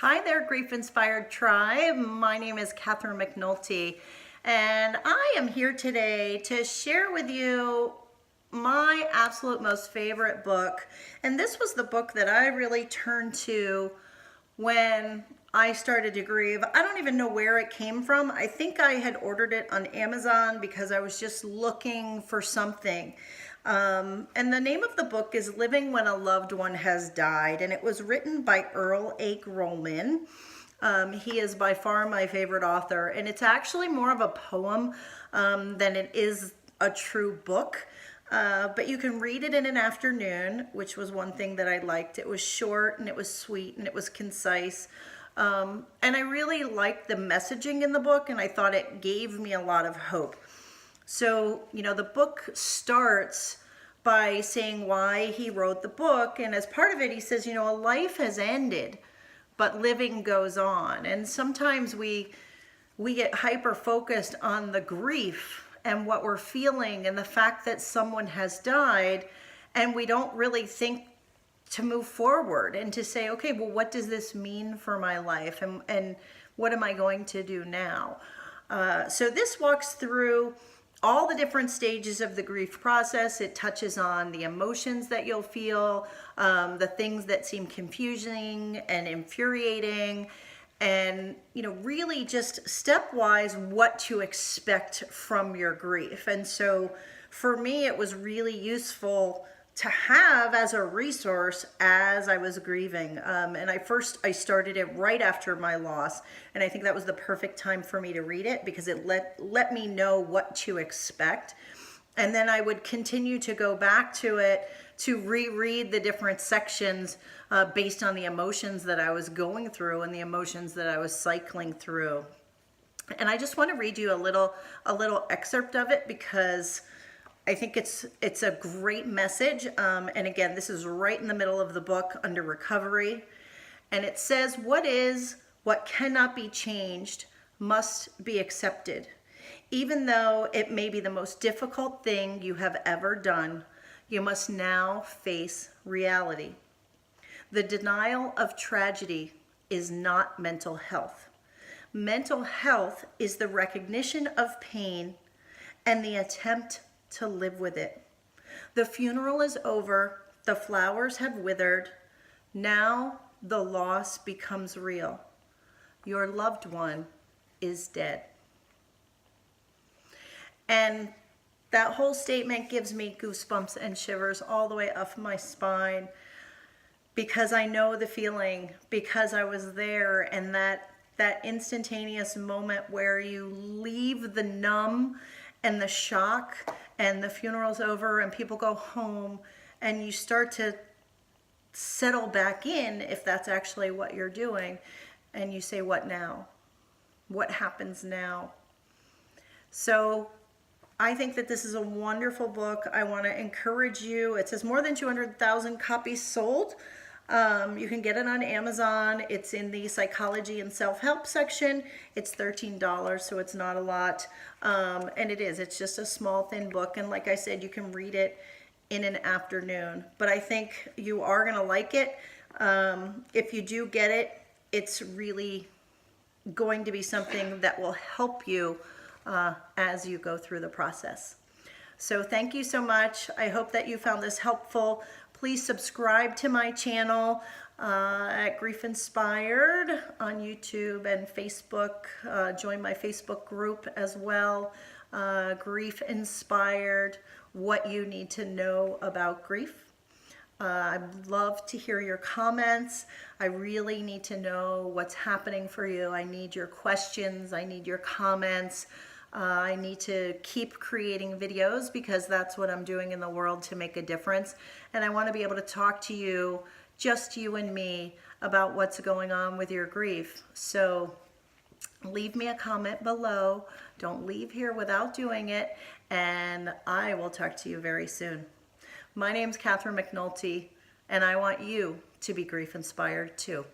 Hi there, Grief Inspired Tribe. My name is Catherine McNulty, and I am here today to share with you my absolute most favorite book. And this was the book that I really turned to when I started to grieve. I don't even know where it came from. I think I had ordered it on Amazon because I was just looking for something. And the name of the book is Living When a Loved One Has Died, and it was written by Earl A. Roman. He is by far my favorite author, and it's actually more of a poem than it is a true book. But you can read it in an afternoon, which was one thing that I liked. It was short and it was sweet and it was concise. And I really liked the messaging in the book, and I thought it gave me a lot of hope. So, the book starts by saying why he wrote the book. And as part of it, he says, a life has ended, but living goes on. And sometimes we get hyper focused on the grief and what we're feeling and the fact that someone has died, and we don't really think to move forward and to say, okay, well, what does this mean for my life, and what am I going to do now? So this walks through all the different stages of the grief process. It touches on the emotions that you'll feel, the things that seem confusing and infuriating, and really just stepwise what to expect from your grief. And so for me, it was really useful to have as a resource as I was grieving. And I started it right after my loss, and I think that was the perfect time for me to read it because it let me know what to expect. And then I would continue to go back to it to reread the different sections based on the emotions that I was going through and the emotions that I was cycling through. And I just want to read you a little excerpt of it because I think it's a great message. And again, this is right in the middle of the book under recovery. And it says, what cannot be changed must be accepted. Even though it may be the most difficult thing you have ever done, you must now face reality. The denial of tragedy is not mental health. Mental health is the recognition of pain and the attempt to live with it. The funeral is over. The flowers have withered. Now the loss becomes real. Your loved one is dead. And that whole statement gives me goosebumps and shivers all the way up my spine because I know the feeling, because I was there, and that instantaneous moment where you leave the numb and the shock and the funeral's over and people go home and you start to settle back in, if that's actually what you're doing, and you say, what now? What happens now? So I think that this is a wonderful book. I want to encourage you. It says more than 200,000 copies sold. You can get it on Amazon. It's in the psychology and self-help section. It's $13, so it's not a lot. And it's just a small, thin book. And like I said, you can read it in an afternoon. But I think you are going to like it. If you do get it, it's really going to be something that will help you as you go through the process. So thank you so much. I hope that you found this helpful. Please subscribe to my channel at Grief Inspired on YouTube and Facebook. Join my Facebook group as well, Grief Inspired, what you need to know about grief. I'd love to hear your comments. I really need to know what's happening for you. I need your questions. I need your comments. I need to keep creating videos because that's what I'm doing in the world to make a difference. And I want to be able to talk to you, just you and me, about what's going on with your grief. So leave me a comment below. Don't leave here without doing it. And I will talk to you very soon. My name's Catherine McNulty, and I want you to be grief inspired too.